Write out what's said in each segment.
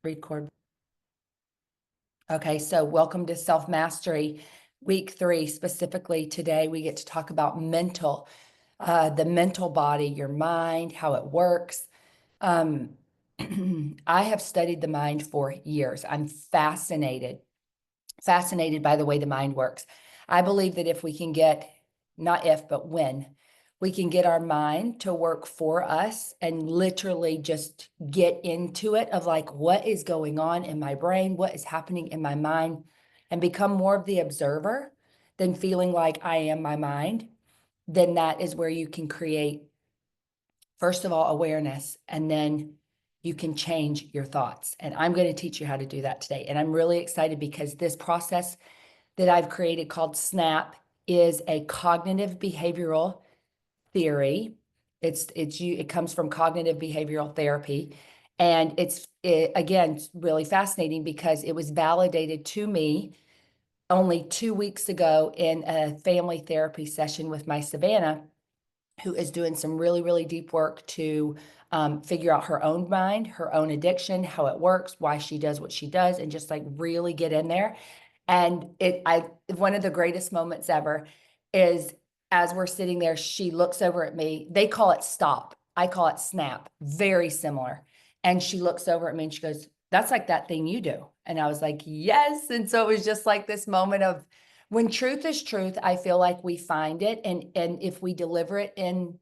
Record. Okay, so welcome to Self Mastery Week 3. Specifically today, we get to talk about the mental body, your mind, how it works. I have studied the mind for years. I'm fascinated by the way the mind works. I believe that if we can get, not if, but when we can get our mind to work for us and literally just get into it of like, what is going on in my brain? What is happening in my mind? And become more of the observer than feeling like I am my mind, then that is where you can create, first of all, awareness, and then you can change your thoughts. And I'm going to teach you how to do that today. And I'm really excited because this process that I've created called SNAP is a cognitive behavioral theory. It comes from cognitive behavioral therapy. And again, really fascinating because it was validated to me only 2 weeks ago in a family therapy session with my Savannah, who is doing some really, really deep work to figure out her own mind, her own addiction, how it works, why she does what she does, and just like really get in there. And one of the greatest moments ever is as we're sitting there, she looks over at me. They call it stop. I call it snap, very similar. And she looks over at me and she goes, "That's like that thing you do." And I was like, yes. And so it was just like this moment of when truth is truth, I feel like we find it. And if we deliver it in,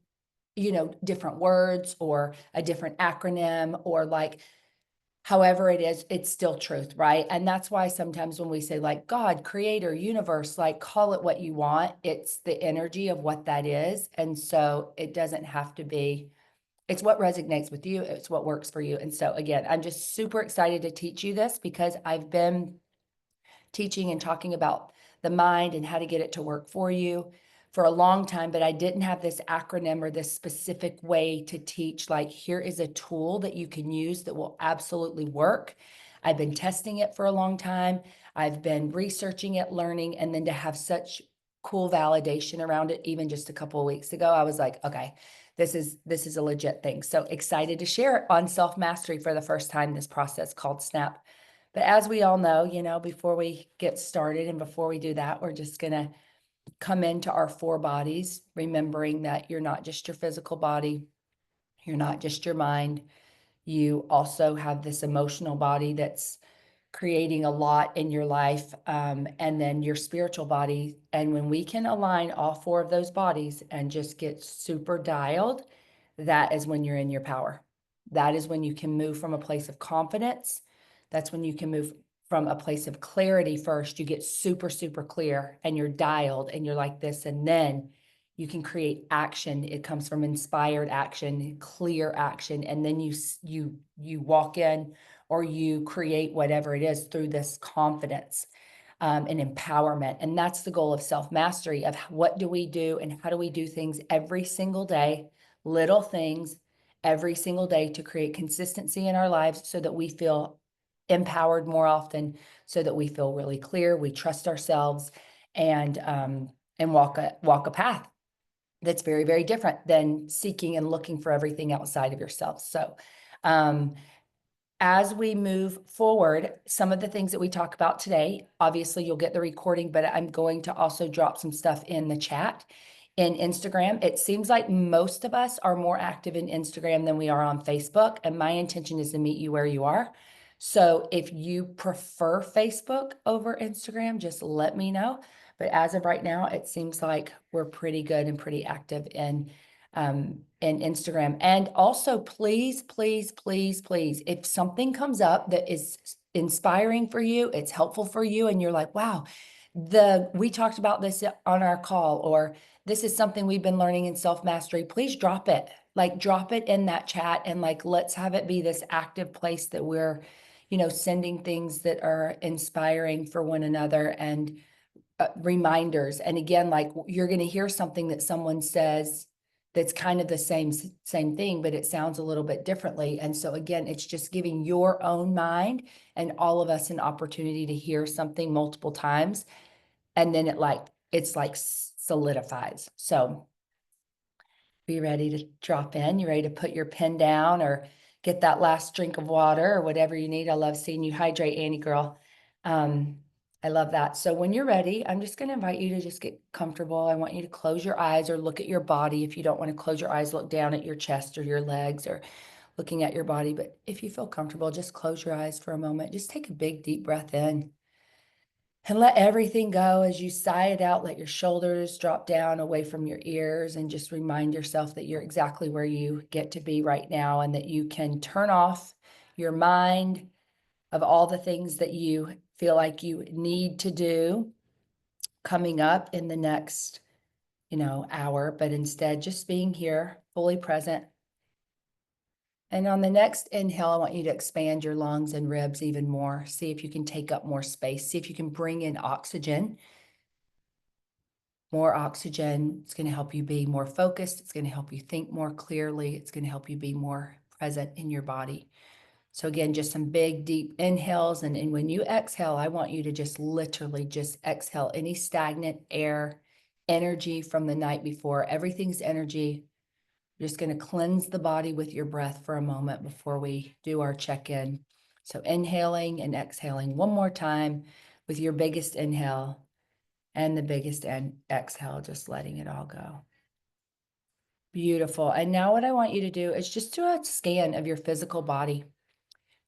different words or a different acronym or like, however it is, it's still truth, right? And that's why sometimes when we say like God, creator, universe, like call it what you want, it's the energy of what that is. And so it doesn't have to be, it's what resonates with you, it's what works for you. And so again, I'm just super excited to teach you this because I've been teaching and talking about the mind and how to get it to work for you for a long time, but I didn't have this acronym or this specific way to teach, like, here is a tool that you can use that will absolutely work. I've been testing it for a long time. I've been researching it, learning, and then to have such cool validation around it, even just a couple of weeks ago, I was like, okay, this is a legit thing. So excited to share it on Self Mastery for the first time, this process called SNAP. But as we all know, before we get started and before we do that, we're just going to come into our four bodies, remembering that you're not just your physical body, you're not just your mind. You also have this emotional body that's creating a lot in your life, and then your spiritual body. And when we can align all four of those bodies and just get super dialed, that is when you're in your power. That is when you can move from a place of confidence. That's when you can move from a place of clarity first. You get super, super clear and you're dialed and you're like this. And then you can create action. It comes from inspired action, clear action. And then you walk in or you create whatever it is through this confidence and empowerment. And that's the goal of self-mastery, of what do we do and how do we do things every single day, little things every single day to create consistency in our lives so that we feel empowered more often, so that we feel really clear, we trust ourselves, and walk a path that's very, very different than seeking and looking for everything outside of yourself. So as we move forward, some of the things that we talk about today, obviously you'll get the recording, but I'm going to also drop some stuff in the chat in Instagram. It seems like most of us are more active in Instagram than we are on Facebook, and my intention is to meet you where you are. So if you prefer Facebook over Instagram, just let me know. But as of right now, it seems like we're pretty good and pretty active in Instagram. And also, please, please, please, please, if something comes up that is inspiring for you, it's helpful for you, and you're like, wow, we talked about this on our call, or this is something we've been learning in self-mastery, please drop it. Like, drop it in that chat, and like, let's have it be this active place that we're, sending things that are inspiring for one another and reminders. And again, like, you're going to hear something that someone says that's kind of the same thing, but it sounds a little bit differently. And so again, it's just giving your own mind and all of us an opportunity to hear something multiple times. And then it's like solidifies. So be ready to drop in. You ready to put your pen down or get that last drink of water or whatever you need. I love seeing you hydrate, Annie girl. I love that. So when you're ready, I'm just going to invite you to just get comfortable. I want you to close your eyes or look at your body. If you don't want to close your eyes, look down at your chest or your legs or looking at your body. But if you feel comfortable, just close your eyes for a moment. Just take a big, deep breath in and let everything go as you sigh it out. Let your shoulders drop down away from your ears and just remind yourself that you're exactly where you get to be right now and that you can turn off your mind of all the things that you feel like you need to do coming up in the next, hour, but instead just being here, fully present. And on the next inhale, I want you to expand your lungs and ribs even more. See if you can take up more space. See if you can bring in oxygen. More oxygen. It's going to help you be more focused. It's going to help you think more clearly. It's going to help you be more present in your body. So again, just some big, deep inhales. And when you exhale, I want you to just literally just exhale any stagnant air, energy from the night before. Everything's energy. You're just going to cleanse the body with your breath for a moment before we do our check-in. So inhaling and exhaling one more time with your biggest inhale and the biggest exhale, just letting it all go. Beautiful. And now what I want you to do is just do a scan of your physical body.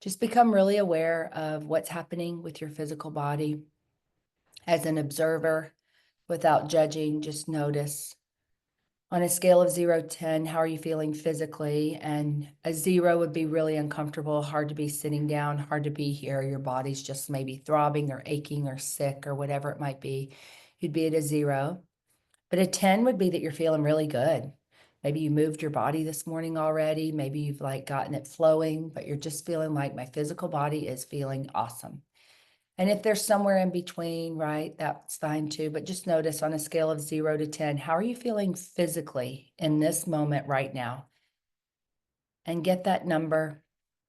Just become really aware of what's happening with your physical body as an observer without judging. Just notice. On a scale of 0 to 10, how are you feeling physically? And a 0 would be really uncomfortable, hard to be sitting down, hard to be here. Your body's just maybe throbbing or aching or sick or whatever it might be. You'd be at a 0. But a 10 would be that you're feeling really good. Maybe you moved your body this morning already. Maybe you've gotten it flowing, but you're just feeling like my physical body is feeling awesome. And if there's somewhere in between, right, that's fine too. But just notice on a scale of 0 to 10, how are you feeling physically in this moment right now? And get that number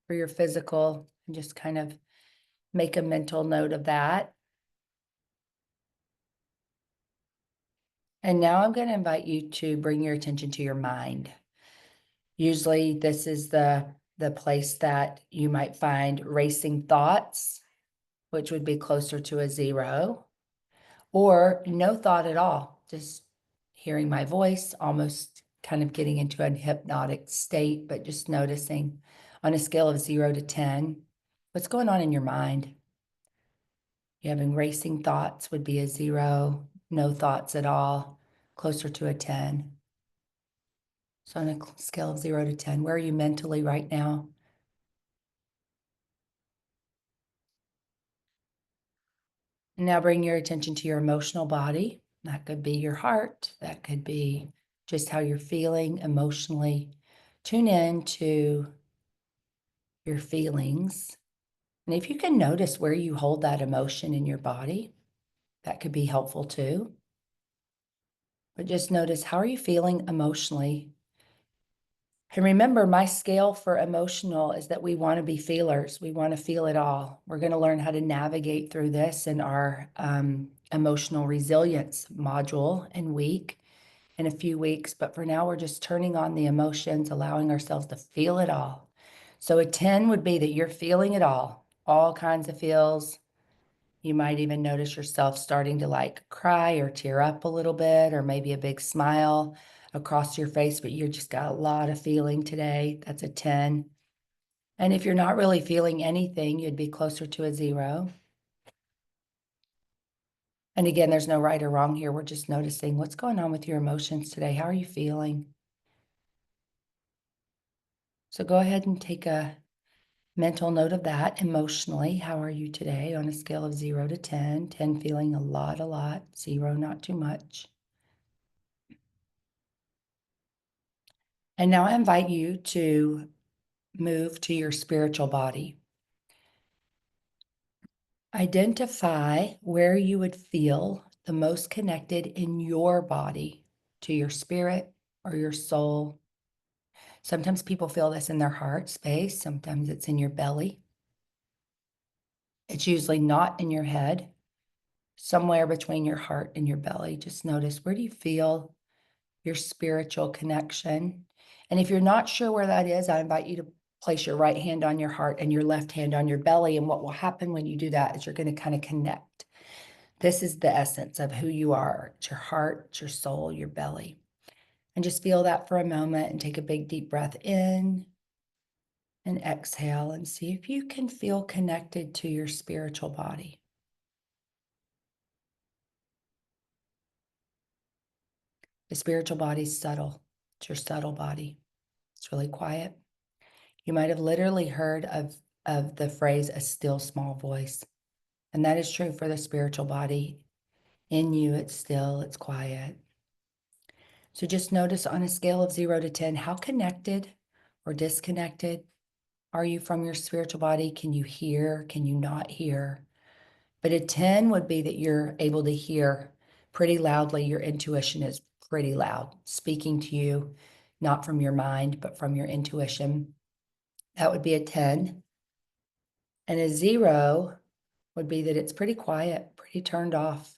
for your physical and just kind of make a mental note of that. And now I'm going to invite you to bring your attention to your mind. Usually this is the place that you might find racing thoughts, which would be closer to a 0, or no thought at all, just hearing my voice, almost kind of getting into a hypnotic state, but just noticing on a scale of 0 to 10, what's going on in your mind. You having racing thoughts would be a 0, no thoughts at all, closer to a 10. So on a scale of 0 to 10, where are you mentally right now? Now bring your attention to your emotional body. That could be your heart. That could be just how you're feeling emotionally. Tune in to your feelings. And if you can notice where you hold that emotion in your body, that could be helpful too. But just notice, how are you feeling emotionally? And remember, my scale for emotional is that we want to be feelers. We want to feel it all. We're going to learn how to navigate through this in our emotional resilience module and week in a few weeks. But for now, we're just turning on the emotions, allowing ourselves to feel it all. So a 10 would be that you're feeling it all kinds of feels. You might even notice yourself starting to cry or tear up a little bit, or maybe a big smile across your face, but you just got a lot of feeling today. That's a 10. And if you're not really feeling anything, you'd be closer to a 0. And again, there's no right or wrong here. We're just noticing what's going on with your emotions today. How are you feeling? So go ahead and take a mental note of that emotionally. How are you today on a scale of 0 to 10? 10 feeling a lot, 0 not too much. And now I invite you to move to your spiritual body. Identify where you would feel the most connected in your body to your spirit or your soul. Sometimes people feel this in their heart space. Sometimes it's in your belly. It's usually not in your head, somewhere between your heart and your belly. Just notice, where do you feel your spiritual connection? And if you're not sure where that is, I invite you to place your right hand on your heart and your left hand on your belly. And what will happen when you do that is you're going to kind of connect. This is the essence of who you are. It's your heart, it's your soul, your belly. And just feel that for a moment and take a big deep breath in and exhale and see if you can feel connected to your spiritual body. The spiritual body is subtle. It's your subtle body. It's really quiet. You might have literally heard of the phrase, a still small voice. And that is true for the spiritual body. In you, it's still, it's quiet. So just notice on a scale of 0 to 10, how connected or disconnected are you from your spiritual body? Can you hear? Can you not hear? But a 10 would be that you're able to hear pretty loudly. Your intuition is pretty loud, speaking to you, not from your mind, but from your intuition. That would be a 10. And a 0 would be that it's pretty quiet, pretty turned off.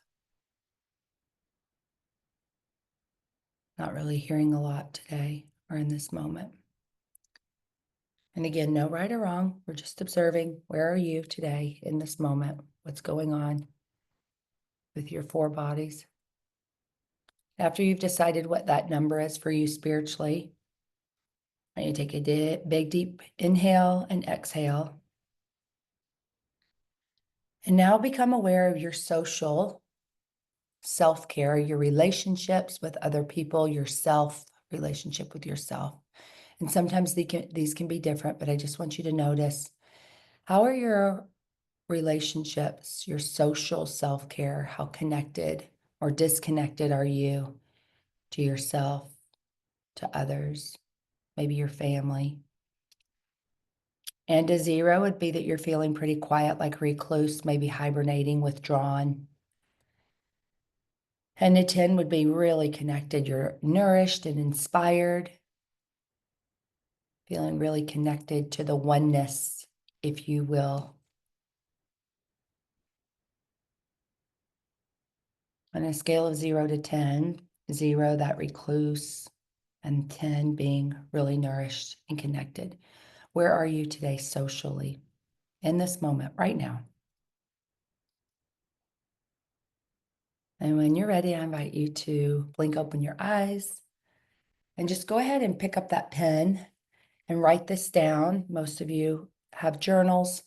Not really hearing a lot today or in this moment. And again, no right or wrong. We're just observing, where are you today in this moment? What's going on with your 4 bodies? After you've decided what that number is for you spiritually, I want you to take a big, deep inhale and exhale. And now become aware of your social self-care, your relationships with other people, relationship with yourself. And sometimes these can be different, but I just want you to notice, how are your relationships, your social self-care? How connected or disconnected are you to yourself, to others, maybe your family? And a 0 would be that you're feeling pretty quiet, like recluse, maybe hibernating, withdrawn. And a 10 would be really connected. You're nourished and inspired, feeling really connected to the oneness, if you will. On a scale of 0 to 10, 0, that recluse, and 10 being really nourished and connected. Where are you today socially, in this moment, right now? And when you're ready, I invite you to blink open your eyes and just go ahead and pick up that pen and write this down. Most of you have journals,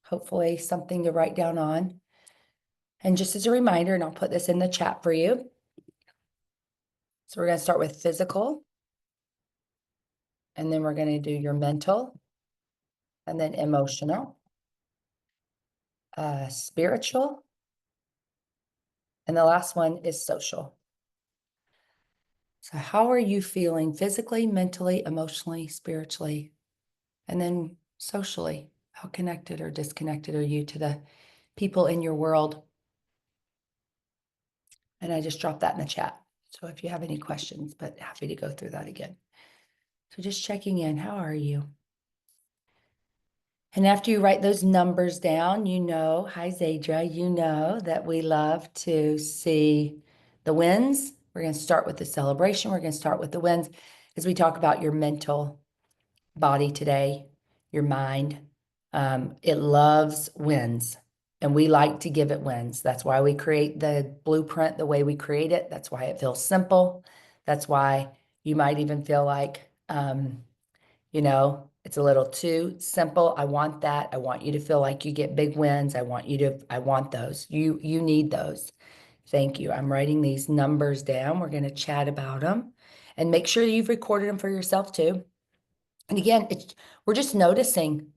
hopefully something to write down on. And just as a reminder, and I'll put this in the chat for you. So we're going to start with physical, and then we're going to do your mental, and then emotional, spiritual, and the last one is social. So how are you feeling physically, mentally, emotionally, spiritually, and then socially? How connected or disconnected are you to the people in your world? And I just dropped that in the chat. So if you have any questions, but happy to go through that again. So just checking in, how are you? And after you write those numbers down, you know, hi Zadra, you know that we love to see the wins. We're going to start with the celebration. We're going to start with the wins as we talk about your mental body today, your mind. It loves wins, and we like to give it wins. That's why we create the blueprint the way we create it. That's why it feels simple. That's why you might even feel like, you know, it's a little too simple. I want that. I want you to feel like you get big wins. I want those. You need those. Thank you. I'm writing these numbers down. We're going to chat about them and make sure you've recorded them for yourself too. And again, we're just noticing.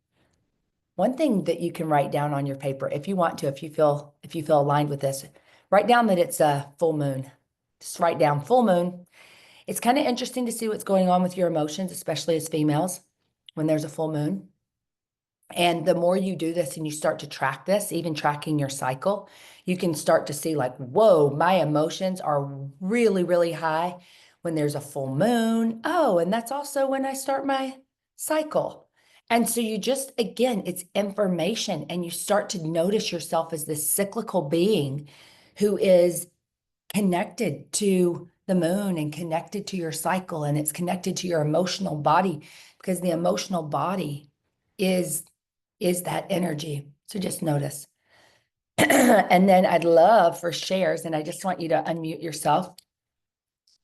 One thing that you can write down on your paper, if you want to, if you feel aligned with this, write down that it's a full moon. Just write down full moon. It's kind of interesting to see what's going on with your emotions, especially as females, when there's a full moon. And the more you do this and you start to track this, even tracking your cycle, you can start to see like, whoa, my emotions are really, really high when there's a full moon. Oh, and that's also when I start my cycle. And so you just, again, it's information, and you start to notice yourself as this cyclical being who is connected to the moon and connected to your cycle, and it's connected to your emotional body, because the emotional body is that energy. So just notice. And then I'd love for shares, and I just want you to unmute yourself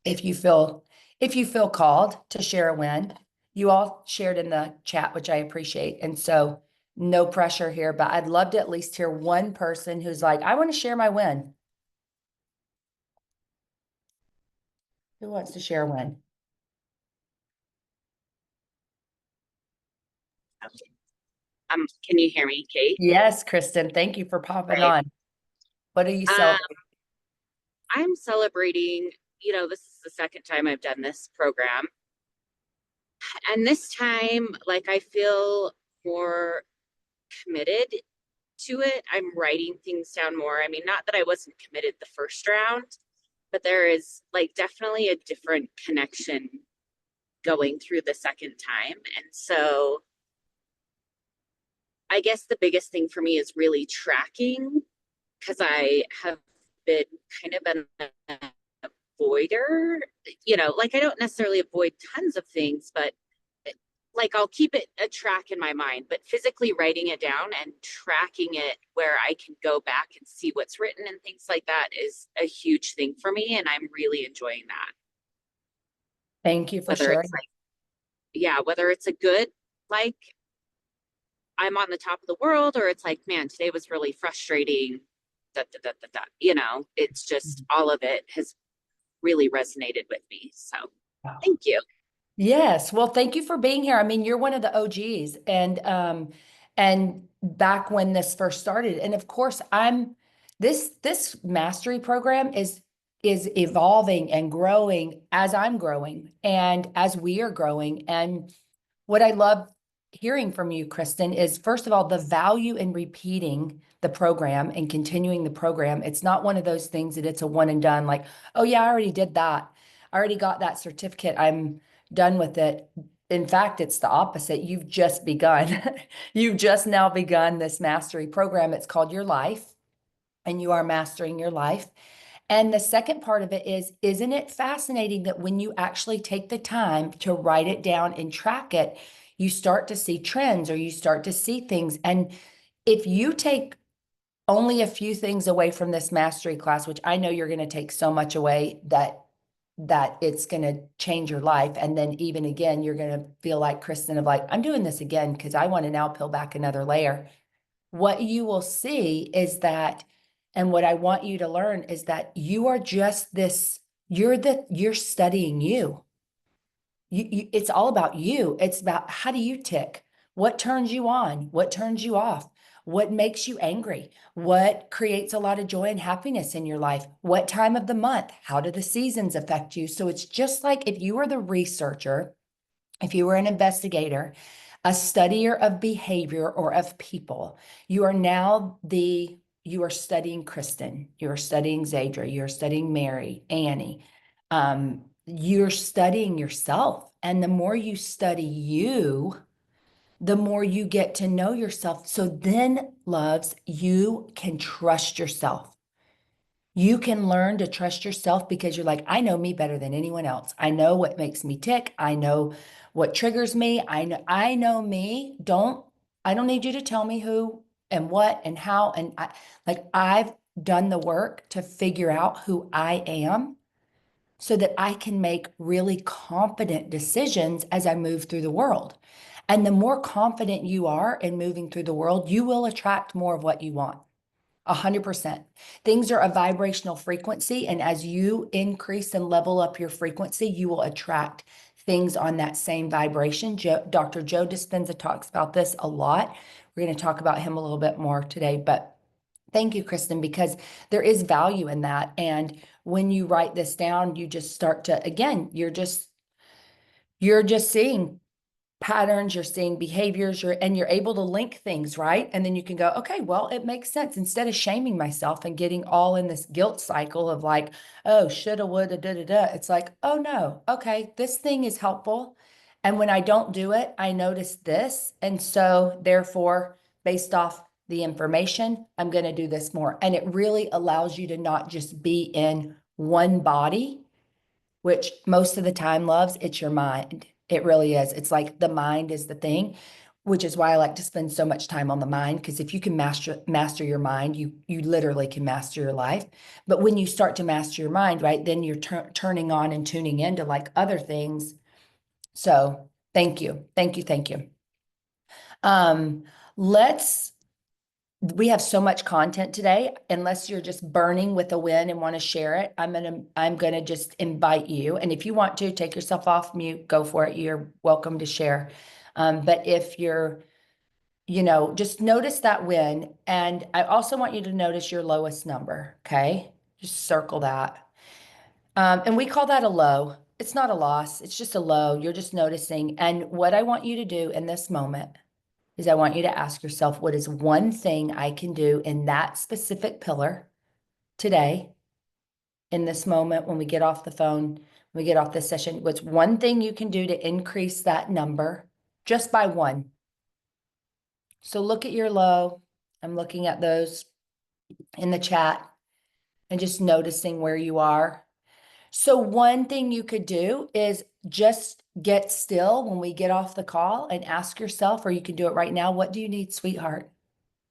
if you feel called to share a win. You all shared in the chat, which I appreciate. And so no pressure here, but I'd love to at least hear one person who's like, I want to share my win. Who wants to share a win? Can you hear me, Kate? Yes, Kristen, thank you for popping Right. on. What are you Um, celebrating? I'm celebrating, this is the second time I've done this program. And this time, like, I feel more committed to it. I'm writing things down more. I mean, not that I wasn't committed the first round, but there is like definitely a different connection going through the second time. And so I guess the biggest thing for me is really tracking, because I have been kind of an avoider, like I don't necessarily avoid tons of things, but like I'll keep it a track in my mind, but physically writing it down and tracking it where I can go back and see what's written and things like that is a huge thing for me. And I'm really enjoying that. Thank you for Whether it's sharing. like, yeah, whether it's a good, like I'm on the top of the world, or it's like, man, today was really frustrating. It's just all of it has really resonated with me. So Wow. thank you. Yes. Well, thank you for being here. I mean, you're one of the OGs, and back when this first started. And of course, this mastery program is evolving and growing as I'm growing and as we are growing. And what I love hearing from you, Kristen, is first of all, the value in repeating the program and continuing the program. It's not one of those things that it's a one and done, like, oh yeah, I already did that. I already got that certificate. I'm done with it. In fact, it's the opposite. You've just begun. You've just now begun this mastery program. It's called Your Life, and you are mastering your life. And the second part of it is, isn't it fascinating that when you actually take the time to write it down and track it, you start to see trends, or you start to see things. And if you take only a few things away from this mastery class, which I know you're going to take so much away that it's going to change your life. And then even again, you're going to feel like Kristen of like, I'm doing this again because I want to now peel back another layer. What you will see is that, and what I want you to learn is that you are just this, you're studying you. It's all about you. It's about, how do you tick? What turns you on? What turns you off? What makes you angry? What creates a lot of joy and happiness in your life? What time of the month? How do the seasons affect you? So it's just like if you were the researcher, if you were an investigator, a studier of behavior or of people, you are now you are studying Kristen, you're studying Zadra, you're studying Mary, Annie. You're studying yourself. And the more you study you, the more you get to know yourself. So then, loves, you can trust yourself. You can learn to trust yourself because you're like, I know me better than anyone else. I know what makes me tick. I know what triggers me. I know me. I don't need you to tell me who and what and how. And I've done the work to figure out who I am so that I can make really confident decisions as I move through the world. And the more confident you are in moving through the world, you will attract more of what you want. 100%. Things are a vibrational frequency. And as you increase and level up your frequency, you will attract things on that same vibration. Dr. Joe Dispenza talks about this a lot. We're going to talk about him a little bit more today, but thank you, Kristen, because there is value in that. And when you write this down, you just start to, again, you're just seeing patterns, you're seeing behaviors, and you're able to link things, right? And then you can go, okay, well, it makes sense. Instead of shaming myself and getting all in this guilt cycle of like, oh, shoulda, woulda, da, da, da. It's like, oh no, okay, this thing is helpful. And when I don't do it, I notice this. And so therefore, based off the information, I'm going to do this more. And it really allows you to not just be in one body, which most of the time, loves, it's your mind. It really is. It's like the mind is the thing, which is why I like to spend so much time on the mind, because if you can master your mind, you literally can master your life. But when you start to master your mind, right, then you're turning on and tuning into like other things. So thank you. Thank you. Thank you. Um, let's we have so much content today. Unless you're just burning with a win and want to share it, I'm gonna just invite you. And if you want to take yourself off mute, go for it. You're welcome to share. But if you're, just notice that win. And I also want you to notice your lowest number. Okay. Just circle that. And we call that a low. It's not a loss. It's just a low. You're just noticing. And what I want you to do in this moment is I want you to ask yourself, what is one thing I can do in that specific pillar today, in this moment, when we get off the phone, when we get off this session? What's one thing you can do to increase that number just by one? So look at your low. I'm looking at those in the chat and just noticing where you are. So one thing you could do is just get still when we get off the call and ask yourself, or you can do it right now, what do you need, sweetheart?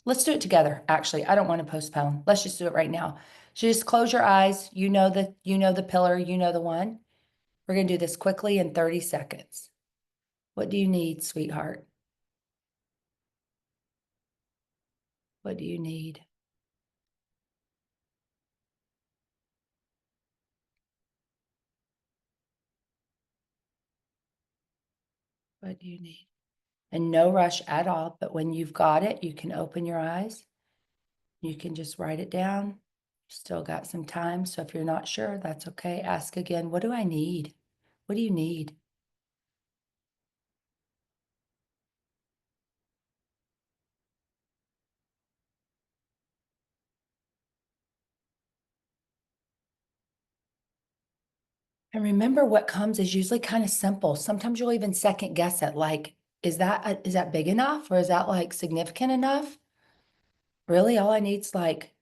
Let's do it together. Actually, I don't want to postpone. Let's just do it right now. So just close your eyes. You know the pillar, you know the one. We're going to do this quickly in 30 seconds. What do you need, sweetheart? What do you need? What do you need? And no rush at all, but when you've got it, you can open your eyes. You can just write it down. Still got some time. So if you're not sure, that's okay. Ask again, what do I need? What do you need? And remember, what comes is usually kind of simple. Sometimes you'll even second guess it, like, is that big enough, or is that like significant enough? Really, all I need is like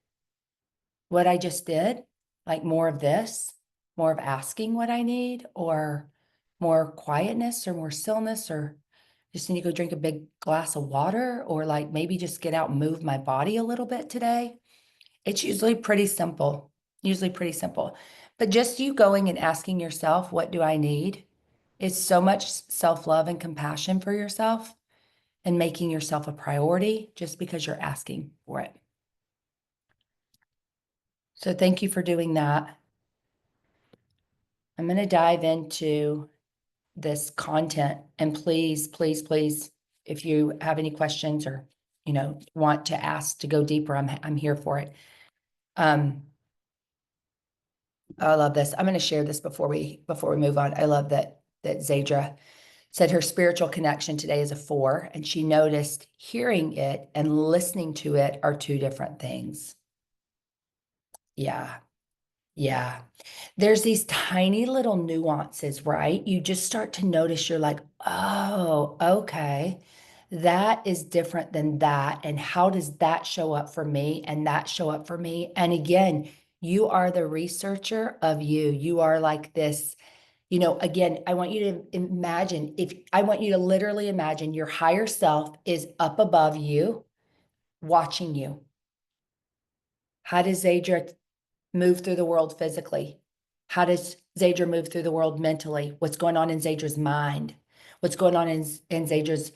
what I just did, like more of this, more of asking what I need, or more quietness, or more stillness, or just need to go drink a big glass of water, or like maybe just get out and move my body a little bit today. It's usually pretty simple, But just you going and asking yourself, what do I need? Is so much self-love and compassion for yourself, and making yourself a priority just because you're asking for it. So thank you for doing that. I'm going to dive into this content, and please, please, please, if you have any questions or, want to ask to go deeper, I'm here for it. I love this. I'm going to share this before we move on. I love that Zadra said her spiritual connection today is a 4, and she noticed hearing it and listening to it are 2 different things. Yeah. Yeah. There's these tiny little nuances, right? You just start to notice, you're like, oh, okay, that is different than that. And how does that show up for me and that show up for me? And again, you are the researcher of you. You are like this, again, I want you to literally imagine your higher self is up above you, watching you. How does Zadra move through the world physically? How does Zadra move through the world mentally? What's going on in Zadra's mind? What's going on in Zadra's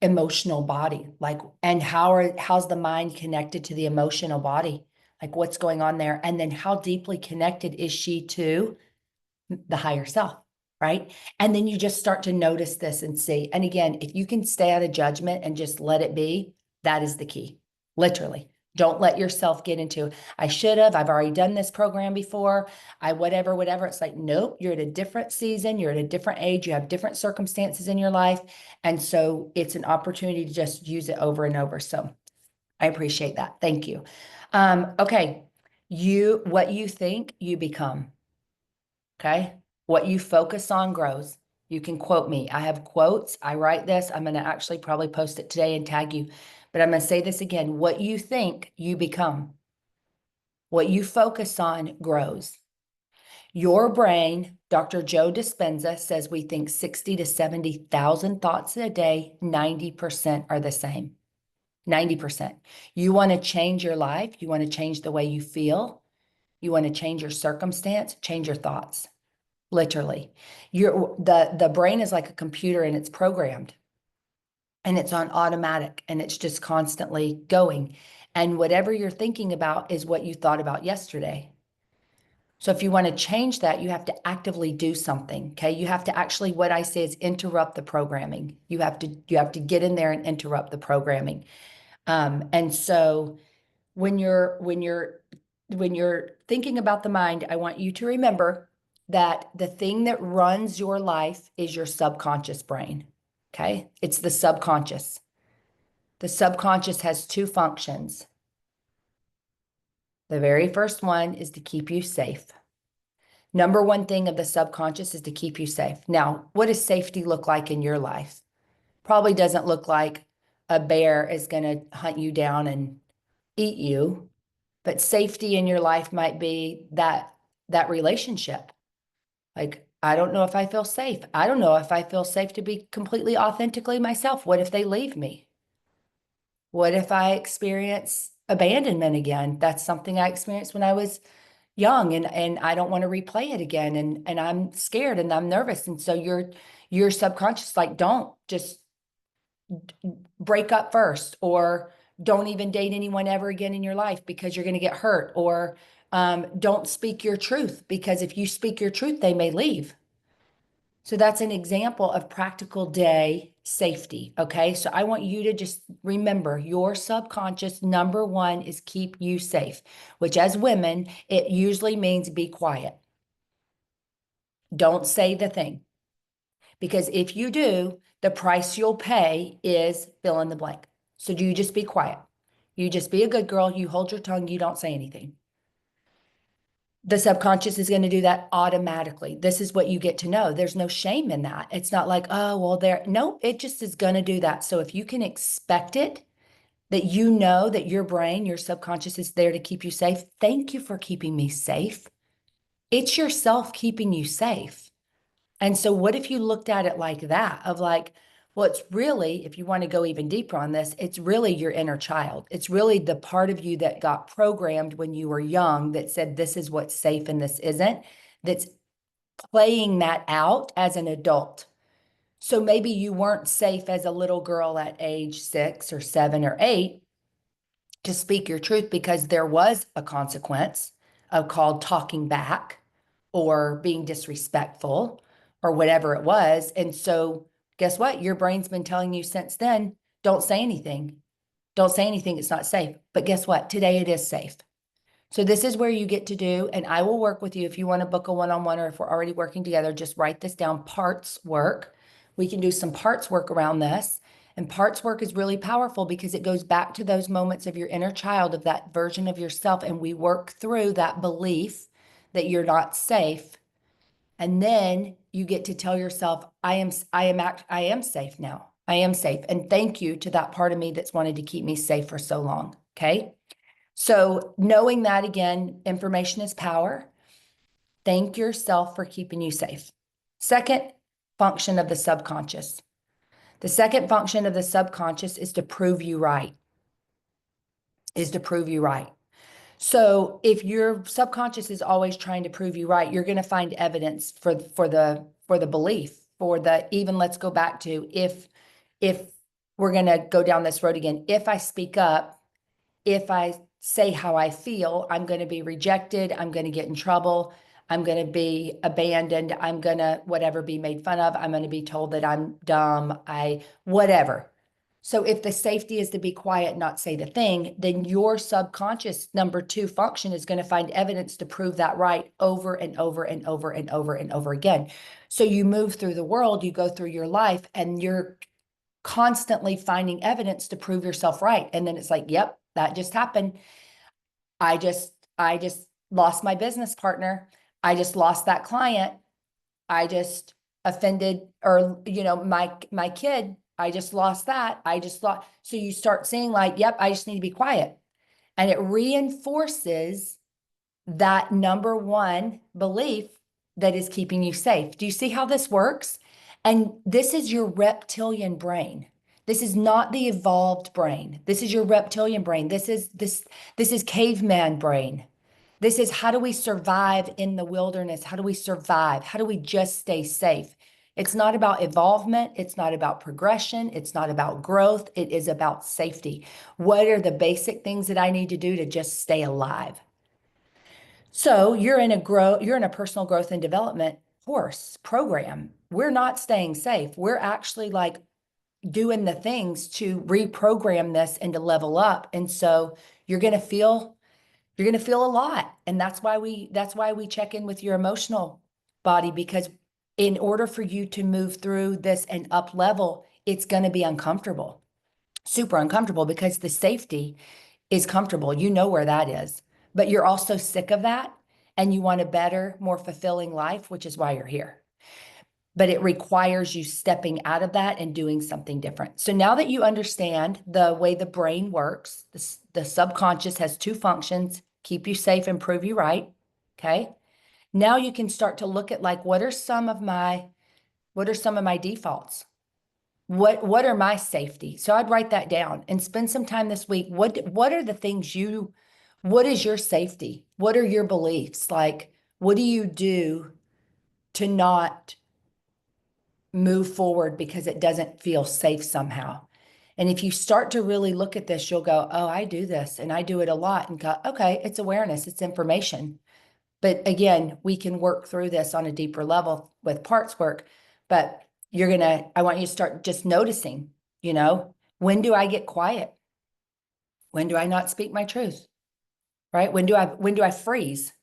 emotional body? Like, and how's the mind connected to the emotional body? Like, what's going on there? And then how deeply connected is she to the higher self, right? And then you just start to notice this and see. And again, if you can stay out of judgment and just let it be, that is the key. Literally. Don't let yourself get into, I should have, I've already done this program before, whatever. It's like, nope, you're at a different season, you're at a different age, you have different circumstances in your life. And so it's an opportunity to just use it over and over. So I appreciate that. Thank you. Okay. What you think, you become. Okay. What you focus on grows. You can quote me. I have quotes. I write this. I'm going to actually probably post it today and tag you. But I'm going to say this again. What you think, you become. What you focus on grows. Your brain, Dr. Joe Dispenza says we think 60 to 70,000 thoughts a day, 90% are the same. 90%. You want to change your life, you want to change the way you feel, you want to change your circumstance, change your thoughts. Literally. The brain is like a computer and it's programmed and it's on automatic and it's just constantly going. And whatever you're thinking about is what you thought about yesterday. So if you want to change that, you have to actively do something. Okay. You have to actually, what I say is interrupt the programming. You have to get in there and interrupt the programming. And so when you're thinking about the mind, I want you to remember that the thing that runs your life is your subconscious brain. Okay. It's the subconscious. The subconscious has two functions. The very first one is to keep you safe. Number one thing of the subconscious is to keep you safe. Now, what does safety look like in your life? Probably doesn't look like a bear is going to hunt you down and eat you, but safety in your life might be that relationship. Like, I don't know if I feel safe. I don't know if I feel safe to be completely authentically myself. What if they leave me? What if I experience abandonment again? That's something I experienced when I was young and I don't want to replay it again and I'm scared and I'm nervous. And so your subconscious like don't just break up first or don't even date anyone ever again in your life because you're going to get hurt or don't speak your truth because if you speak your truth, they may leave. So that's an example of practical day safety. Okay. So I want you to just remember your subconscious number one is keep you safe, which as women, it usually means be quiet. Don't say the thing. Because if you do, the price you'll pay is fill in the blank. So do you just be quiet? You just be a good girl. You hold your tongue. You don't say anything. The subconscious is going to do that automatically. This is what you get to know. There's no shame in that. It's not like, oh, well, no, it just is going to do that. So if you can expect it, that you know that your brain, your subconscious is there to keep you safe. Thank you for keeping me safe. It's yourself keeping you safe. And so what if you looked at it like that of like, well, it's really, if you want to go even deeper on this, it's really your inner child. It's really the part of you that got programmed when you were young that said, this is what's safe and this isn't, that's playing that out as an adult. So maybe you weren't safe as a little girl at age 6 or 7 or 8 to speak your truth because there was a consequence of called talking back or being disrespectful or whatever it was. And so guess what? Your brain's been telling you since then, don't say anything. Don't say anything. It's not safe. But guess what? Today it is safe. So this is where you get to do, and I will work with you if you want to book a one-on-one or if we're already working together, just write this down, parts work. We can do some parts work around this. And parts work is really powerful because it goes back to those moments of your inner child, of that version of yourself. And we work through that belief that you're not safe. And then you get to tell yourself, I am safe now. I am safe. And thank you to that part of me that's wanted to keep me safe for so long. Okay. So knowing that again, information is power. Thank yourself for keeping you safe. Second function of the subconscious. The second function of the subconscious is to prove you right. So if your subconscious is always trying to prove you right, you're going to find evidence for the belief, for the even let's go back to if we're going to go down this road again, if I speak up, if I say how I feel, I'm going to be rejected. I'm going to get in trouble. I'm going to be abandoned. I'm going to whatever be made fun of. I'm going to be told that I'm dumb. Whatever. So if the safety is to be quiet, not say the thing, then your subconscious number 2 function is going to find evidence to prove that right over and over and over and over and over again. So you move through the world, you go through your life, and you're constantly finding evidence to prove yourself right. And then it's like, yep, that just happened. I just lost my business partner. I just lost that client. I just offended or, my kid, I just lost that. So you start saying like, yep, I just need to be quiet. And it reinforces that number 1 belief that is keeping you safe. Do you see how this works? And this is your reptilian brain. This is not the evolved brain. This is your reptilian brain. This is caveman brain. This is how do we survive in the wilderness? How do we survive? How do we just stay safe? It's not about evolvement. It's not about progression. It's not about growth. It is about safety. What are the basic things that I need to do to just stay alive? So you're in a personal growth and development course program. We're not staying safe. We're actually like doing the things to reprogram this and to level up. And so you're going to feel a lot. And that's why we check in with your emotional body, because in order for you to move through this and up level, it's going to be uncomfortable, super uncomfortable, because the safety is comfortable. You know where that is, but you're also sick of that and you want a better, more fulfilling life, which is why you're here. But it requires you stepping out of that and doing something different. So now that you understand the way the brain works, the subconscious has two functions: keep you safe and prove you right. Okay. Now you can start to look at like, what are some of my defaults? What are my safety? So I'd write that down and spend some time this week. What are the things what is your safety? What are your beliefs? Like, what do you do to not move forward because it doesn't feel safe somehow? And if you start to really look at this, you'll go, oh, I do this and I do it a lot, and go, okay, it's awareness, it's information. But again, we can work through this on a deeper level with parts work. But I want you to start just noticing, when do I get quiet? When do I not speak my truth? Right? When do I freeze?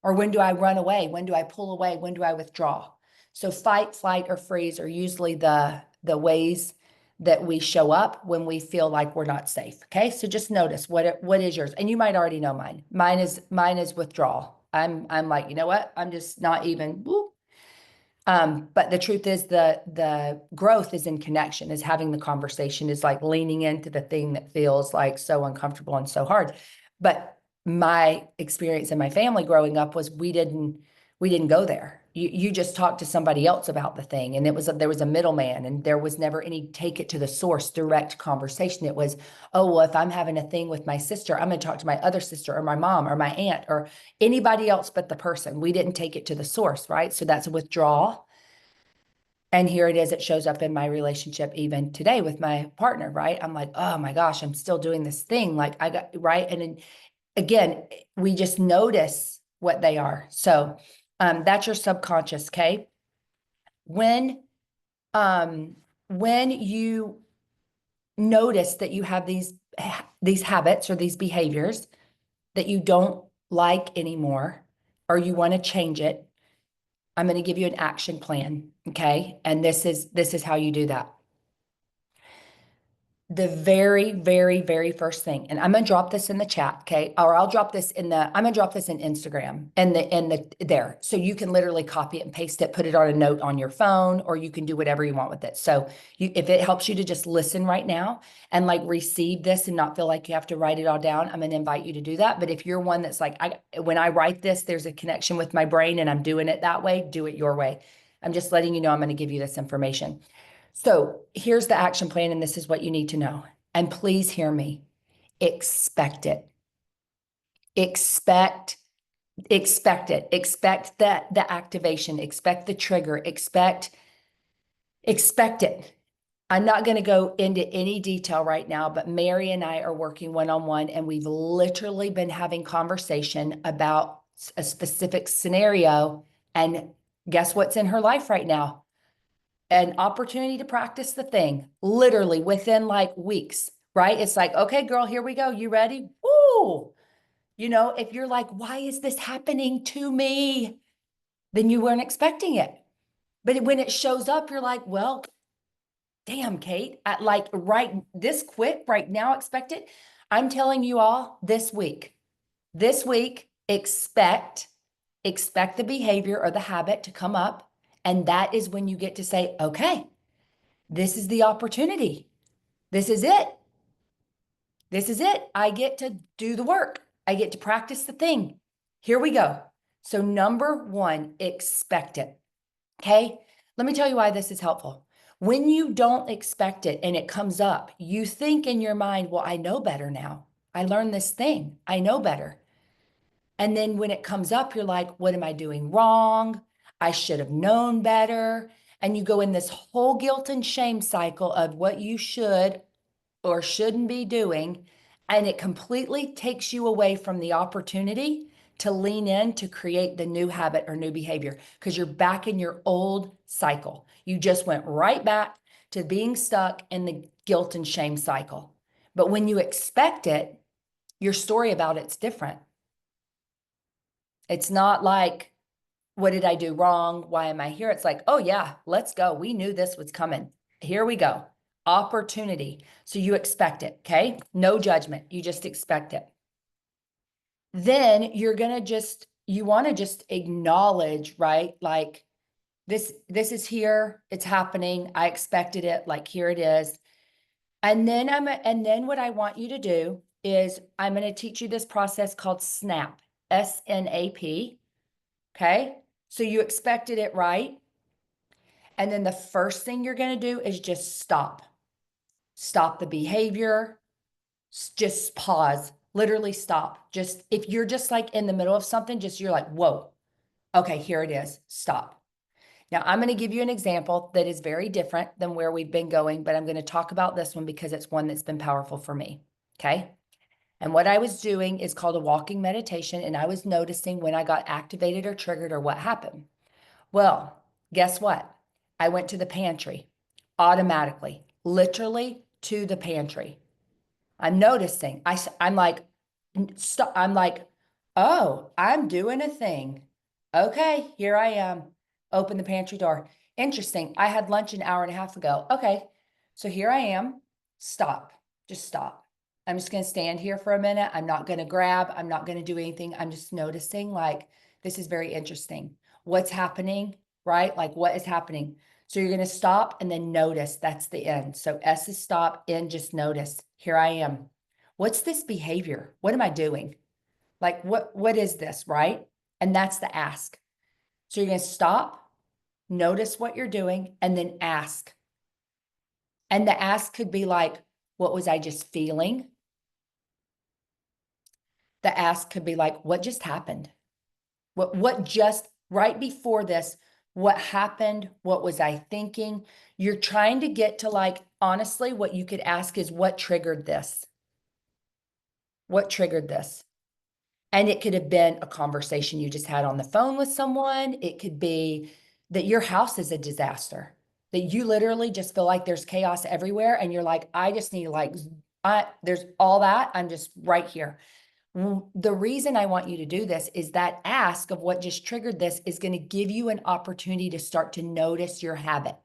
Or when do I run away? When do I pull away? When do I withdraw? So fight, flight, or freeze are usually the ways that we show up when we feel like we're not safe. Okay. So just notice what is yours. And you might already know mine. Mine is withdrawal. I'm like, you know what? I'm just not even, whoop. But the truth is the growth is in connection, is having the conversation, is like leaning into the thing that feels like so uncomfortable and so hard. But my experience in my family growing up was we didn't go there. You just talked to somebody else about the thing, and there was a middleman, and there was never any take it to the source direct conversation. It was, oh, well, if I'm having a thing with my sister, I'm going to talk to my other sister or my mom or my aunt or anybody else but the person. We didn't take it to the source, right? So that's a withdrawal. And here it is, it shows up in my relationship even today with my partner, right? I'm like, oh my gosh, I'm still doing this thing. Like I got, right? And then, again, we just notice what they are. So that's your subconscious, okay? When you notice that you have these habits or these behaviors that you don't like anymore, or you want to change it, I'm going to give you an action plan, okay? And this is how you do that. The very, very, very first thing, and I'm going to drop this in the chat, okay? Or I'm going to drop this in Instagram and there. So you can literally copy it and paste it, put it on a note on your phone, or you can do whatever you want with it. So if it helps you to just listen right now and like receive this and not feel like you have to write it all down, I'm going to invite you to do that. But if you're one that's like, when I write this, there's a connection with my brain and I'm doing it that way, do it your way. I'm just letting you know I'm going to give you this information. So here's the action plan, and this is what you need to know. And please hear me. Expect it. Expect it. Expect the activation. Expect the trigger. Expect it. I'm not going to go into any detail right now, but Mary and I are working one-on-one, and we've literally been having conversation about a specific scenario. And guess what's in her life right now? An opportunity to practice the thing, literally within like weeks, right? It's like, okay, girl, here we go. You ready? Woo! If you're like, why is this happening to me? Then you weren't expecting it. But when it shows up, you're like, well, damn, Kate, like right this quick, right now, expect it. I'm telling you all this week, expect the behavior or the habit to come up. And that is when you get to say, okay, this is the opportunity. This is it. This is it. I get to do the work. I get to practice the thing. Here we go. So number one, expect it. Okay. Let me tell you why this is helpful. When you don't expect it and it comes up, you think in your mind, well, I know better now. I learned this thing. I know better. And then when it comes up, you're like, what am I doing wrong? I should have known better. And you go in this whole guilt and shame cycle of what you should or shouldn't be doing. And it completely takes you away from the opportunity to lean in to create the new habit or new behavior because you're back in your old cycle. You just went right back to being stuck in the guilt and shame cycle. But when you expect it, your story about it's different. It's not like, what did I do wrong? Why am I here? It's like, oh yeah, let's go. We knew this was coming. Here we go. Opportunity. So you expect it, okay? No judgment. You just expect it. Then you're going to you want to just acknowledge, right? Like this is here. It's happening. I expected it. Like here it is. And then what I want you to do is I'm going to teach you this process called SNAP, SNAP. Okay. So you expected it, right? And then the first thing you're going to do is just stop. Stop the behavior. Just pause. Literally stop. Just if you're just like in the middle of something, just you're like, whoa, okay, here it is. Stop. Now I'm going to give you an example that is very different than where we've been going, but I'm going to talk about this one because it's one that's been powerful for me. Okay. And what I was doing is called a walking meditation. And I was noticing when I got activated or triggered or what happened. Well, guess what? I went to the pantry automatically, literally to the pantry. I'm noticing. I'm like, stop. I'm like, oh, I'm doing a thing. Okay, here I am. Open the pantry door. Interesting. I had lunch an hour and a half ago. Okay, so here I am. Stop. Just stop. I'm just going to stand here for a minute. I'm not going to grab. I'm not going to do anything. I'm just noticing, like, this is very interesting. What's happening, right? Like, what is happening? So you're going to stop and then notice. That's the end. So S is stop, N just notice. Here I am. What's this behavior? What am I doing? Like, what is this, right? And that's the ask. So you're going to stop, notice what you're doing, and then ask. And the ask could be like, what was I just feeling? The ask could be like, what just happened? What just right before this, what happened? What was I thinking? You're trying to get to, like, honestly, what you could ask is, what triggered this? What triggered this? And it could have been a conversation you just had on the phone with someone. It could be that your house is a disaster, that you literally just feel like there's chaos everywhere. And you're like, I just need, like, there's all that. I'm just right here. The reason I want you to do this is that ask of what just triggered this is going to give you an opportunity to start to notice your habit.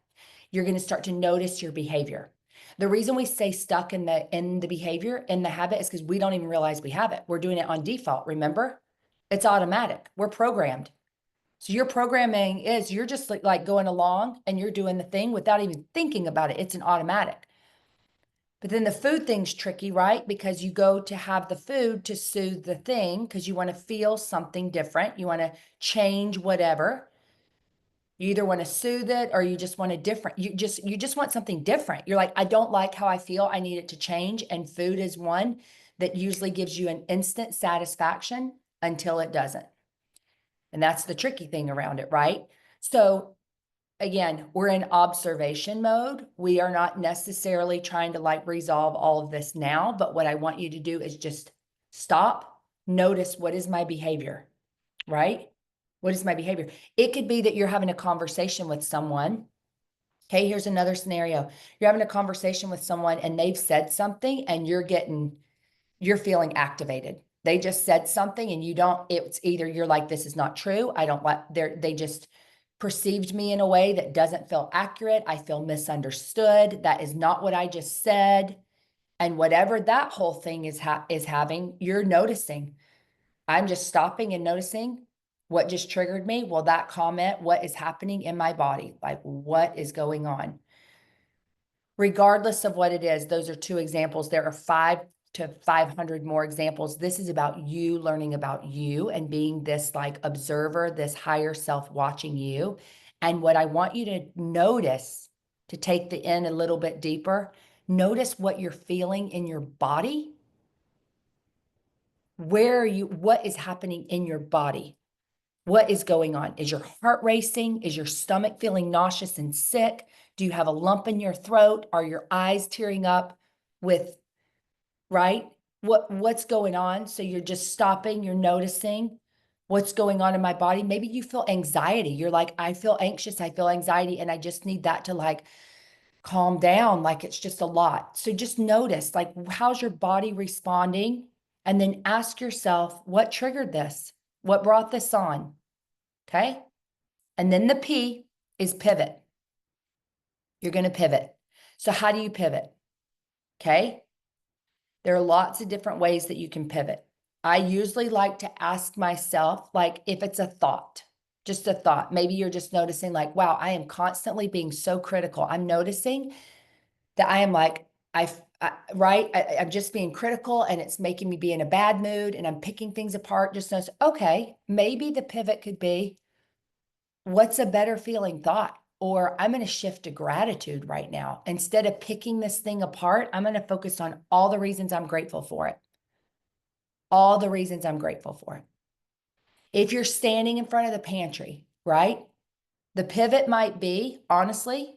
You're going to start to notice your behavior. The reason we stay stuck in the behavior, in the habit, is because we don't even realize we have it. We're doing it on default. Remember, it's automatic. We're programmed. So your programming is you're just like going along and you're doing the thing without even thinking about it. It's an automatic. But then the food thing's tricky, right? Because you go to have the food to soothe the thing because you want to feel something different. You want to change whatever. You either want to soothe it or you just want a different, you just want something different. You're like, I don't like how I feel. I need it to change. And food is one that usually gives you an instant satisfaction until it doesn't. And that's the tricky thing around it, right? So again, we're in observation mode. We are not necessarily trying to, like, resolve all of this now, but what I want you to do is just stop, notice, what is my behavior, right? What is my behavior? It could be that you're having a conversation with someone. Okay, here's another scenario. You're having a conversation with someone and they've said something and you're feeling activated. They just said something and it's either you're like, this is not true. I don't like, they just perceived me in a way that doesn't feel accurate. I feel misunderstood. That is not what I just said. And whatever that whole thing is having, you're noticing. I'm just stopping and noticing what just triggered me. Well, that comment, what is happening in my body? Like, what is going on? Regardless of what it is, those are two examples. There are 5 to 500 more examples. This is about you learning about you and being this like observer, this higher self watching you. And what I want you to notice, to take the in a little bit deeper, notice what you're feeling in your body. Where are you? What is happening in your body? What is going on? Is your heart racing? Is your stomach feeling nauseous and sick? Do you have a lump in your throat? Are your eyes tearing up with, right? What's going on? So you're just stopping, you're noticing what's going on in my body. Maybe you feel anxiety. You're like, I feel anxious, I feel anxiety, and I just need that to like calm down, like it's just a lot. So just notice, like, how's your body responding? And then ask yourself, what triggered this? What brought this on? Okay. And then the P is pivot. You're going to pivot. So how do you pivot? Okay. There are lots of different ways that you can pivot. I usually like to ask myself, like, if it's a thought, just a thought, maybe you're just noticing like, wow, I am constantly being so critical. I'm noticing that I am like, I'm just being critical and it's making me be in a bad mood and I'm picking things apart. Just notice, okay, maybe the pivot could be, what's a better feeling thought? Or I'm going to shift to gratitude right now. Instead of picking this thing apart, I'm going to focus on all the reasons I'm grateful for it. All the reasons I'm grateful for it. If you're standing in front of the pantry, right? The pivot might be, honestly,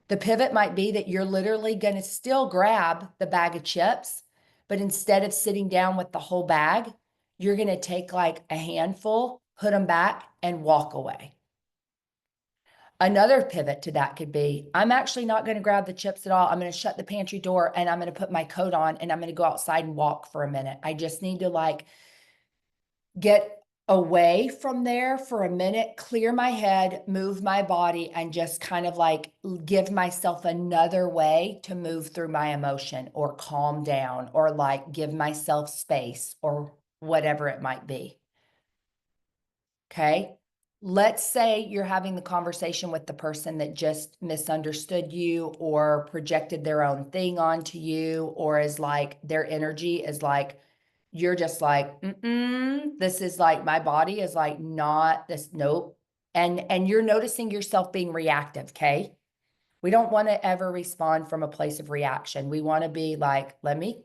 the pivot might be that you're literally going to still grab the bag of chips, but instead of sitting down with the whole bag, you're going to take like a handful, put them back, and walk away. Another pivot to that could be, I'm actually not going to grab the chips at all. I'm going to shut the pantry door and I'm going to put my coat on and I'm going to go outside and walk for a minute. I just need to like get away from there for a minute, clear my head, move my body, and just kind of like give myself another way to move through my emotion or calm down or like give myself space or whatever it might be. Okay. Let's say you're having the conversation with the person that just misunderstood you or projected their own thing onto you, or is like their energy is like, you're just like, this is like, my body is like, not this, nope. And you're noticing yourself being reactive. Okay. We don't want to ever respond from a place of reaction. We want to be like, let me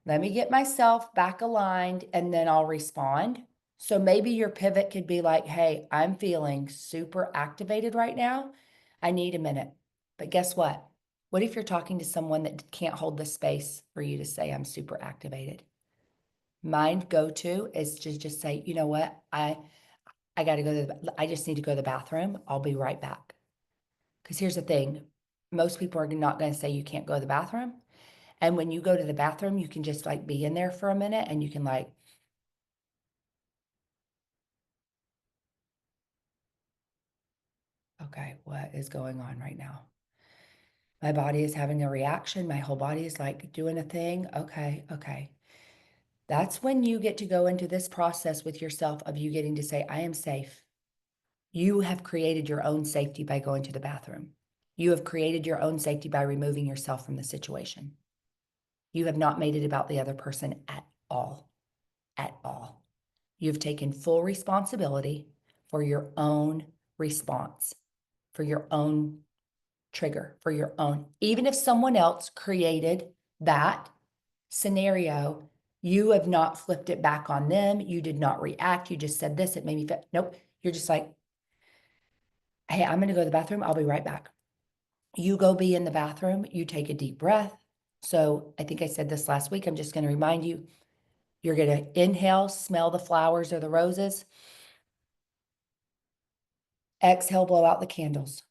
get myself back aligned and then I'll respond. So maybe your pivot could be like, hey, I'm feeling super activated right now. I need a minute. But guess what? What if you're talking to someone that can't hold the space for you to say, I'm super activated? Mind go-to is to just say, you know what? I got to go I just need to go to the bathroom. I'll be right back. Because here's the thing. Most people are not going to say you can't go to the bathroom. And when you go to the bathroom, you can just like be in there for a minute and you can like, okay, what is going on right now? My body is having a reaction. My whole body is like doing a thing. Okay, okay. That's when you get to go into this process with yourself of you getting to say, I am safe. You have created your own safety by going to the bathroom. You have created your own safety by removing yourself from the situation. You have not made it about the other person at all. At all. You've taken full responsibility for your own response, for your own trigger, for your own. Even if someone else created that scenario, you have not flipped it back on them. You did not react. You just said this, it made me feel, nope. You're just like, hey, I'm going to go to the bathroom. I'll be right back. You go be in the bathroom. You take a deep breath. So I think I said this last week. I'm just going to remind you, you're going to inhale, smell the flowers or the roses. Exhale, blow out the candles.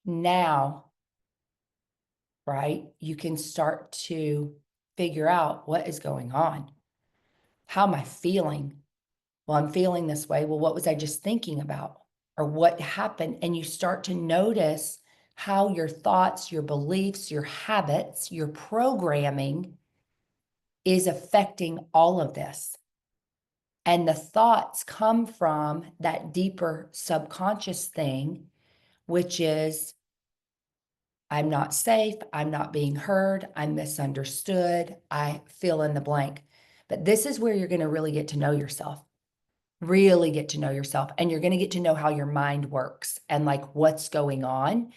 Now, right, you can start to figure out what is going on. How am I feeling? Well, I'm feeling this way. Well, what was I just thinking about? Or what happened? And you start to notice how your thoughts, your beliefs, your habits, your programming is affecting all of this. And the thoughts come from that deeper subconscious thing, which is I'm not safe. I'm not being heard. I'm misunderstood. I fill in the blank. But this is where you're going to really get to know yourself, really get to know yourself. And you're going to get to know how your mind works and like what's going on.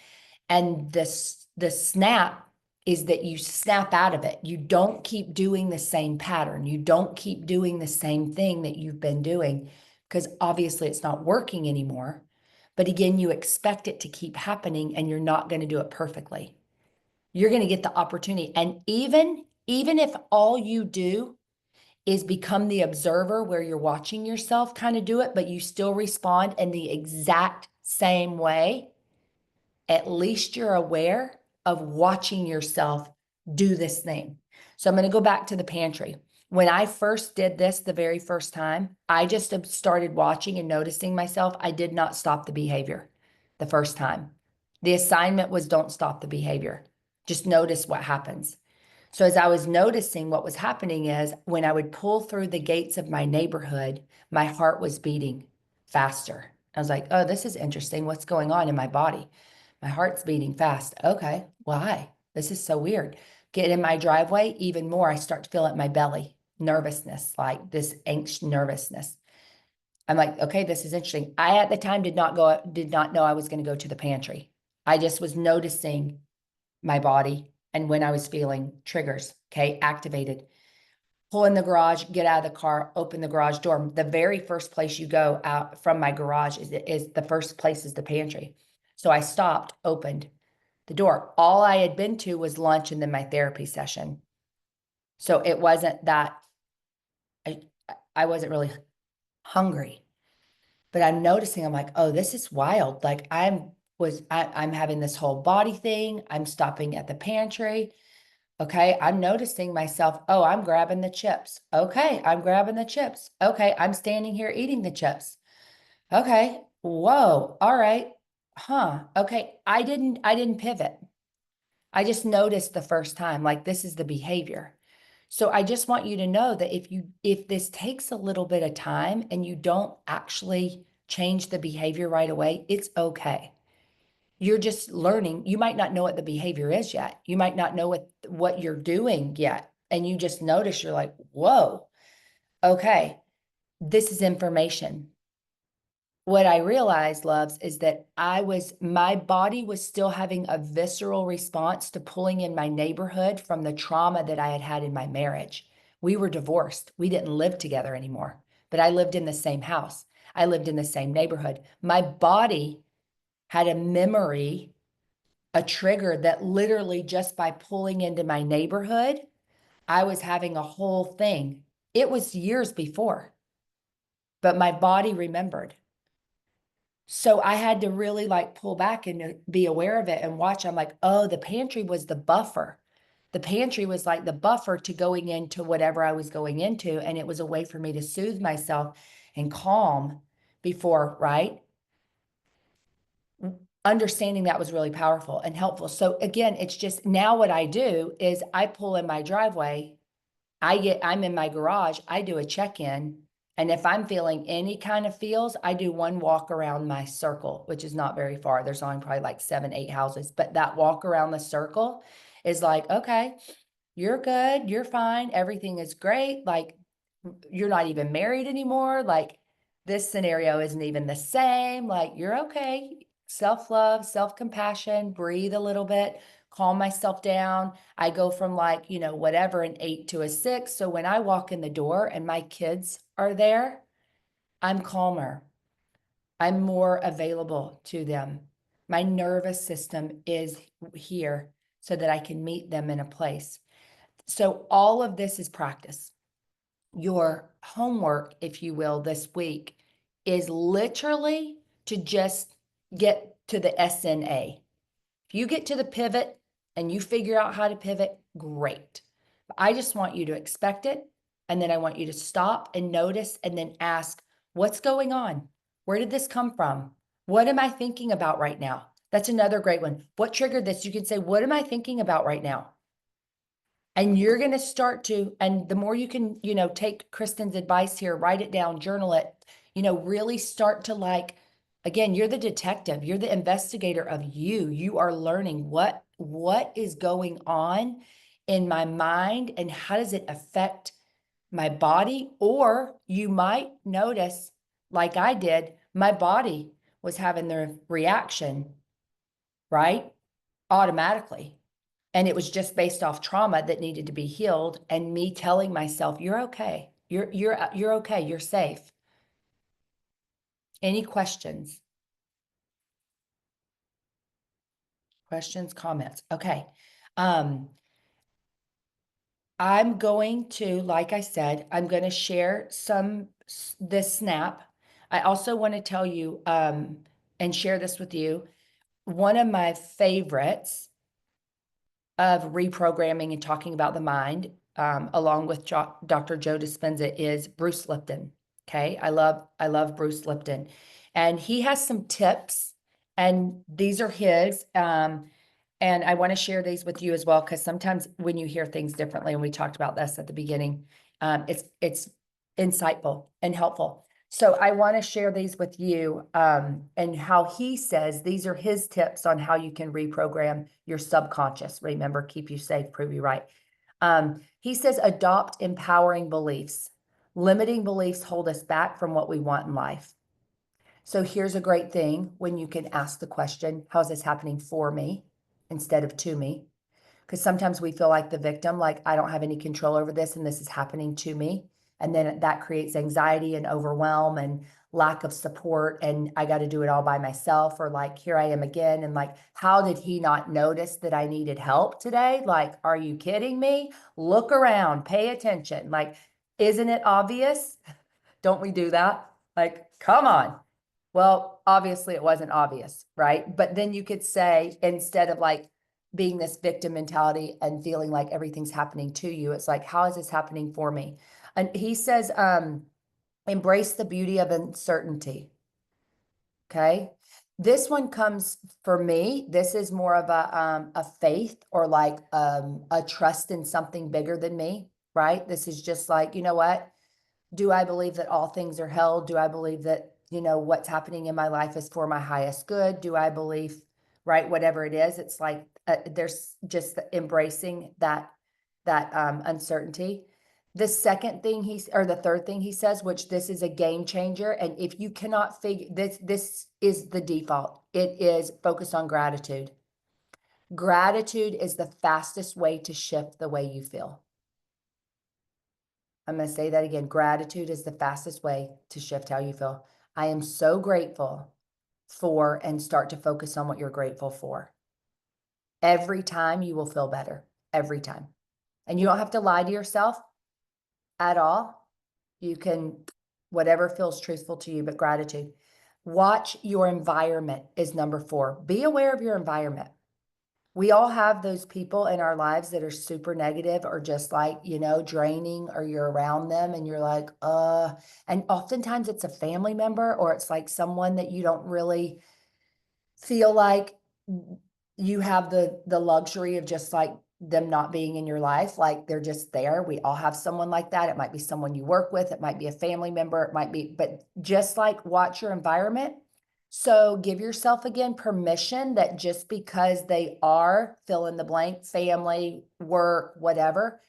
And the snap is that you snap out of it. You don't keep doing the same pattern. You don't keep doing the same thing that you've been doing because obviously it's not working anymore. But again, you expect it to keep happening and you're not going to do it perfectly. You're going to get the opportunity. And even if all you do is become the observer where you're watching yourself kind of do it, but you still respond in the exact same way, at least you're aware of watching yourself do this thing. So I'm going to go back to the pantry. When I first did this the very first time, I just started watching and noticing myself. I did not stop the behavior the first time. The assignment was don't stop the behavior. Just notice what happens. So as I was noticing what was happening is when I would pull through the gates of my neighborhood, my heart was beating faster. I was like, oh, this is interesting. What's going on in my body? My heart's beating fast. Okay, why? This is so weird. Get in my driveway, even more, I start to feel it in my belly, nervousness, like this anxious nervousness. I'm like, okay, this is interesting. I at the time did not know I was going to go to the pantry. I just was noticing my body and when I was feeling triggers, okay, activated. Pull in the garage, get out of the car, open the garage door. The very first place you go out from my garage is the first place is the pantry. So I stopped, opened the door. All I had been to was lunch and then my therapy session. So it wasn't that I wasn't really hungry, but I'm noticing, I'm like, oh, this is wild. Like I'm having this whole body thing. I'm stopping at the pantry. Okay, I'm noticing myself. Oh, I'm grabbing the chips. Okay, I'm grabbing the chips. Okay, I'm standing here eating the chips. Okay, whoa, all right. Huh. Okay, I didn't pivot. I just noticed the first time, like this is the behavior. So I just want you to know that if this takes a little bit of time and you don't actually change the behavior right away, it's okay. You're just learning. You might not know what the behavior is yet. You might not know what you're doing yet. And you just notice you're like, whoa, okay, this is information. What I realized, loves, is that my body was still having a visceral response to pulling in my neighborhood from the trauma that I had had in my marriage. We were divorced. We didn't live together anymore, but I lived in the same house. I lived in the same neighborhood. My body had a memory, a trigger that literally just by pulling into my neighborhood, I was having a whole thing. It was years before, but my body remembered. So I had to really like pull back and be aware of it and watch. I'm like, oh, the pantry was the buffer. The pantry was like the buffer to going into whatever I was going into. And it was a way for me to soothe myself and calm before, right? Understanding that was really powerful and helpful. So again, it's just now what I do is I pull in my driveway, I'm in my garage, I do a check-in. And if I'm feeling any kind of feels, I do one walk around my circle, which is not very far. There's only probably like 7, 8 houses, but that walk around the circle is like, okay, you're good, you're fine, everything is great. Like you're not even married anymore. Like this scenario isn't even the same. Like you're okay. Self-love, self-compassion, breathe a little bit, calm myself down. I go from like, whatever, an 8 to a 6. So when I walk in the door and my kids are there, I'm calmer. I'm more available to them. My nervous system is here so that I can meet them in a place. So all of this is practice. Your homework, if you will, this week is literally to just get to the SNA. If you get to the pivot and you figure out how to pivot, great. I just want you to expect it. And then I want you to stop and notice and then ask, what's going on? Where did this come from? What am I thinking about right now? That's another great one. What triggered this? You can say, what am I thinking about right now? And you're going to start to, and the more you can, take Kristen's advice here, write it down, journal it, really start to again, you're the detective, you're the investigator of you. You are learning what what is going on in my mind and how does it affect my body? Or you might notice, like I did, my body was having the reaction, right? Automatically. And it was just based off trauma that needed to be healed and me telling myself, you're okay. You're okay. You're safe. Any questions? Questions, comments? Okay. Um, I'm going to, like I said, I'm going to share this snap. I also want to tell you and share this with you. One of my favorites of reprogramming and talking about the mind, along with Dr. Joe Dispenza, is Bruce Lipton. Okay, I love Bruce Lipton, and he has some tips, and these are his. And I want to share these with you as well, because sometimes when you hear things differently, and we talked about this at the beginning, it's insightful and helpful. So I want to share these with you, and how he says these are his tips on how you can reprogram your subconscious. Remember, keep you safe, prove you right. He says adopt empowering beliefs. Limiting beliefs hold us back from what we want in life. So here's a great thing when you can ask the question, how is this happening for me instead of to me? Because sometimes we feel like the victim, like I don't have any control over this and this is happening to me. And then that creates anxiety and overwhelm and lack of support. And I got to do it all by myself. Or like, here I am again. And like, how did he not notice that I needed help today? Like, are you kidding me? Look around, pay attention. Like, isn't it obvious? Don't we do that? Like, come on. Well, obviously it wasn't obvious, right? But then you could say, instead of like being this victim mentality and feeling like everything's happening to you, it's like, how is this happening for me? And he says, embrace the beauty of uncertainty. Okay. This one comes for me. This is more of a faith or like a trust in something bigger than me, right? This is just like, you know what? Do I believe that all things are held? Do I believe that, what's happening in my life is for my highest good? Do I believe, right, whatever it is, it's like there's just embracing that uncertainty. The second thing or the third thing he says, which this is a game changer, and if you cannot figure this is the default. It is focus on gratitude. Gratitude is the fastest way to shift the way you feel. I'm going to say that again. Gratitude is the fastest way to shift how you feel. I am so grateful for, and start to focus on what you're grateful for. Every time you will feel better. Every time. And you don't have to lie to yourself at all. You can, whatever feels truthful to you, but gratitude. Watch your environment is number 4. Be aware of your environment. We all have those people in our lives that are super negative or just like, draining, or you're around them and you're like, and oftentimes it's a family member or it's like someone that you don't really feel like you have the luxury of just like them not being in your life. Like they're just there. We all have someone like that. It might be someone you work with. It might be a family member. It might be, but just like watch your environment. So give yourself again permission that just because they are fill in the blank, family, work, whatever,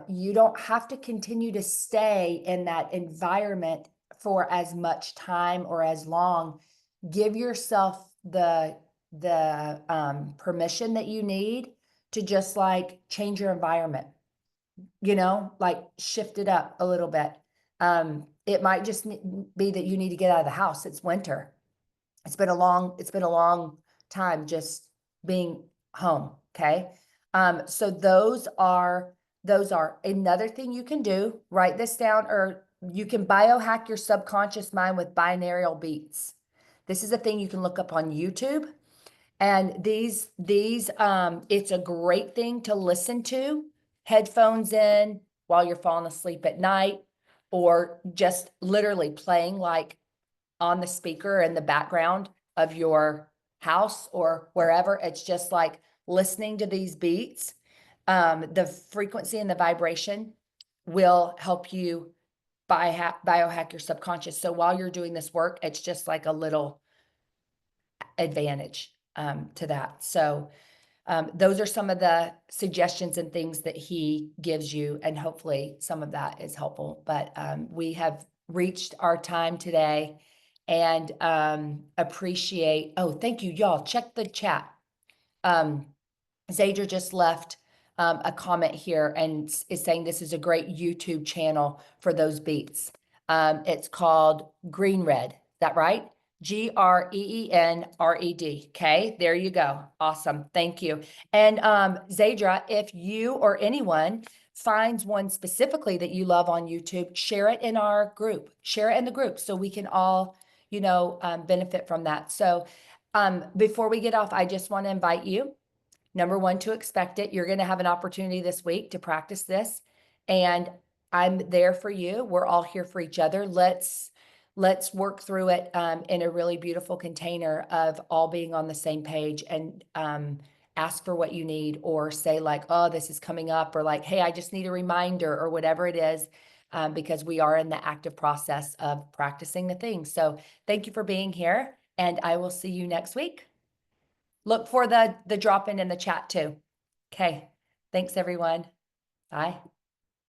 you don't have to continue to stay in that environment for as much time or as long. Give yourself the permission that you need to just like change your environment, like shift it up a little bit. It might just be that you need to get out of the house. It's winter. It's been a long time just being home. Okay. So those are another thing you can do. Write this down, or you can biohack your subconscious mind with binaural beats. This is a thing you can look up on YouTube. And these it's a great thing to listen to, headphones in while you're falling asleep at night, or just literally playing like on the speaker in the background of your house or wherever. It's just like listening to these beats. The frequency and the vibration will help you biohack your subconscious. So while you're doing this work, it's just like a little advantage to that. So those are some of the suggestions and things that he gives you, and hopefully some of that is helpful. But we have reached our time today, and appreciate, oh, thank you, y'all. Check the chat. Zadra just left a comment here and is saying this is a great YouTube channel for those beets. It's called Green Red. Is that right? Greenred. Okay, there you go. Awesome. Thank you. And Zadra, if you or anyone finds one specifically that you love on YouTube, share it in our group. Share it in the group so we can all, benefit from that. So before we get off, I just want to invite you, number one, to expect it. You're going to have an opportunity this week to practice this, and I'm there for you. We're all here for each other. Let's work through it in a really beautiful container of all being on the same page, and ask for what you need, or say like, oh, this is coming up, or like, hey, I just need a reminder, or whatever it is, because we are in the active process of practicing the things. So thank you for being here, and I will see you next week. Look for the drop in the chat too. Okay. Thanks, everyone. Bye.